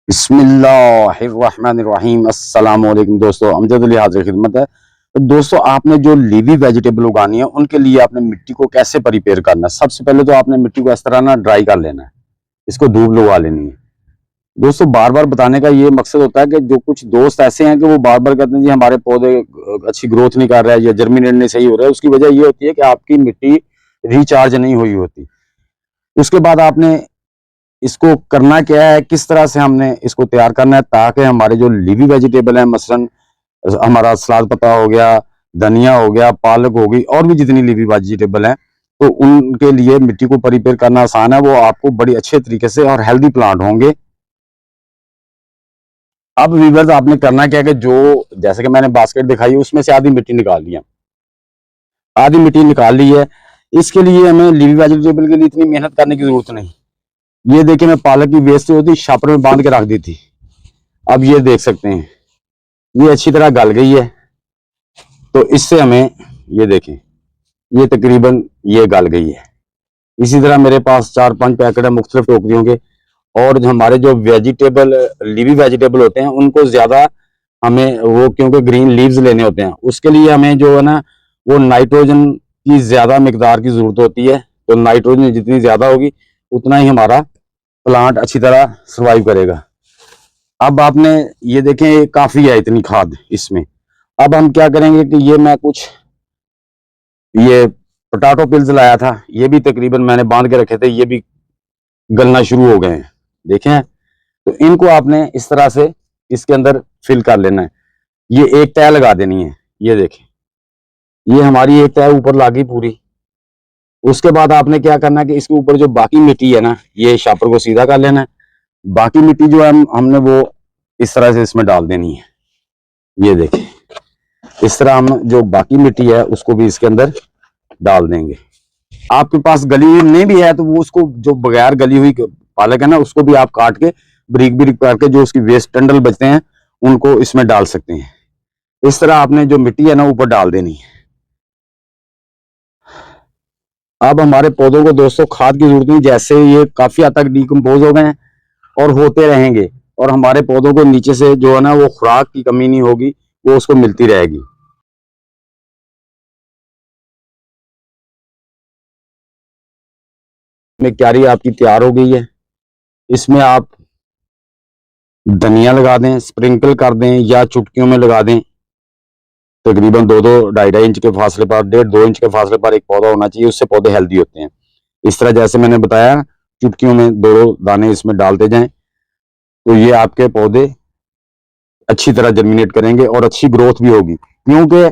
बिस्मिल्लाहिर्रहमानिर्रहीम। अस्सलाम वालेकुम दोस्तों, अमजद अली हाजिर खिदमत है। तो दोस्तों, आपने जो लीवी वेजिटेबल उगानी है उनके लिए आपने मिट्टी को कैसे प्रिपेयर करना है। सबसे पहले तो आपने मिट्टी को इस तरह ना ड्राई कर लेना है, इसको धूप लगा लेनी है। दोस्तों, बार बार बताने का ये मकसद होता है कि जो कुछ दोस्त ऐसे हैं कि वो बार बार कहते हैं जी हमारे पौधे अच्छी ग्रोथ नहीं कर रहा है या जर्मिनेट नहीं सही हो रहा है। उसकी वजह ये होती है कि आपकी मिट्टी रिचार्ज नहीं हुई होती। उसके बाद आपने इसको करना क्या है, किस तरह से हमने इसको तैयार करना है ताकि हमारे जो लीवी वेजिटेबल है, मसलन हमारा सलाद पत्ता हो गया, धनिया हो गया, पालक हो गई, और भी जितनी लीवी वेजिटेबल है, तो उनके लिए मिट्टी को प्रिपेयर करना आसान है। वो आपको बड़ी अच्छे तरीके से और हेल्दी प्लांट होंगे। अब वीवर्स, आपने करना क्या है कि जो जैसे कि मैंने बास्केट दिखाई है उसमें से आधी मिट्टी निकाल लिया, आधी मिट्टी निकाल ली है। इसके लिए हमें लीवी वेजिटेबल के लिए इतनी मेहनत करने की जरूरत नहीं। ये देखिए, मैं पालक की वेस्ट होती शापर में बांध के रख दी थी। अब ये देख सकते हैं, ये अच्छी तरह गल गई है। तो इससे हमें ये देखें, ये तकरीबन ये गल गई है। इसी तरह मेरे पास 4-5 पैकेट है मुख्तलिफ टोकरियों के। और जो हमारे जो वेजिटेबल लीवी वेजिटेबल होते हैं उनको ज्यादा हमें वो क्योंकि ग्रीन लीव्स लेने होते हैं, उसके लिए हमें जो है ना वो नाइट्रोजन की ज्यादा मिकदार की जरूरत होती है। तो नाइट्रोजन जितनी ज्यादा होगी उतना ही हमारा प्लांट अच्छी तरह सर्वाइव करेगा। अब आपने ये देखें, काफी है इतनी खाद इसमें। अब हम क्या करेंगे कि ये मैं कुछ ये पोटैटो पिल्स लाया था, ये भी तकरीबन मैंने बांध के रखे थे, ये भी गलना शुरू हो गए हैं, देखें। तो इनको आपने इस तरह से इसके अंदर फिल कर लेना है। ये एक तय लगा देनी है, ये देखें, ये हमारी एक तय ऊपर लागी पूरी। उसके बाद आपने क्या करना है कि इसके ऊपर जो बाकी मिट्टी है ना, ये शापर को सीधा कर लेना है। बाकी मिट्टी जो है हमने वो इस तरह से इसमें डाल देनी है। ये देखें, इस तरह हम जो बाकी मिट्टी है उसको भी इसके अंदर डाल देंगे। आपके पास गली हुई नहीं भी है तो वो उसको जो बगैर गली हुई पालक है ना उसको भी आप काट के बारीक बारीक करके जो उसकी वेस्ट टंडल बचते हैं उनको इसमें डाल सकते हैं। इस तरह आपने जो मिट्टी है ना ऊपर डाल देनी है। अब हमारे पौधों को दोस्तों खाद की जरूरत नहीं, जैसे ये काफी हद तक डिकम्पोज हो गए हैं और होते रहेंगे, और हमारे पौधों को नीचे से जो है ना वो खुराक की कमी नहीं होगी, वो उसको मिलती रहेगी। में क्यारी आपकी तैयार हो गई है। इसमें आप धनिया लगा दें, स्प्रिंकल कर दें या चुटकियों में लगा दें। तकरीबन 2-2, 2.5 इंच के फासले पर, 1.5-2 इंच के फासले पर एक पौधा होना चाहिए, उससे पौधे हेल्दी होते हैं। इस तरह जैसे मैंने बताया, चुटकियों में 2 दाने इसमें डालते जाएं तो ये आपके पौधे अच्छी तरह जर्मिनेट करेंगे और अच्छी ग्रोथ भी होगी। क्योंकि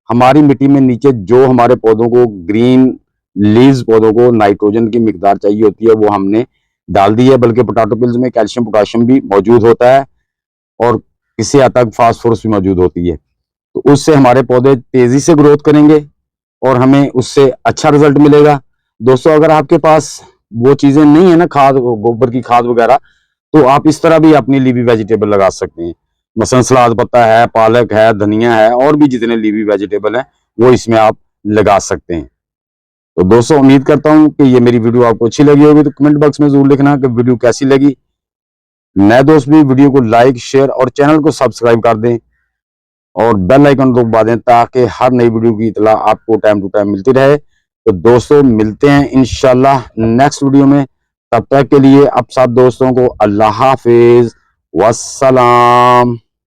हमारी मिट्टी में नीचे जो हमारे पौधों को ग्रीन लीव्स, पौधों को नाइट्रोजन की मिकदार चाहिए होती है वो हमने डाल दी है। बल्कि पोटैटो पिल्स में कैल्शियम पोटाशियम भी मौजूद होता है और किसी हद तक फास्फोरस भी मौजूद होती है। तो उससे हमारे पौधे तेजी से ग्रोथ करेंगे और हमें उससे अच्छा रिजल्ट मिलेगा। दोस्तों, अगर आपके पास वो चीजें नहीं है ना, खाद, गोबर की खाद वगैरह, तो आप इस तरह भी अपनी लीवी वेजिटेबल लगा सकते हैं। मसलन सलाद पत्ता है, पालक है, धनिया है, और भी जितने लीवी वेजिटेबल हैं वो इसमें आप लगा सकते हैं। तो दोस्तों, उम्मीद करता हूं कि ये मेरी वीडियो आपको अच्छी लगी होगी। तो कमेंट बॉक्स में जरूर लिखना कि वीडियो कैसी लगी। नए दोस्त भी वीडियो को लाइक, शेयर और चैनल को सब्सक्राइब कर दें और बेल आइकन को दबा दें ताकि हर नई वीडियो की इतला आपको टाइम टू टाइम मिलती रहे। तो दोस्तों, मिलते हैं इंशाल्लाह नेक्स्ट वीडियो में। तब तक के लिए अब सब दोस्तों को अल्लाह हाफिज, वस्सलाम।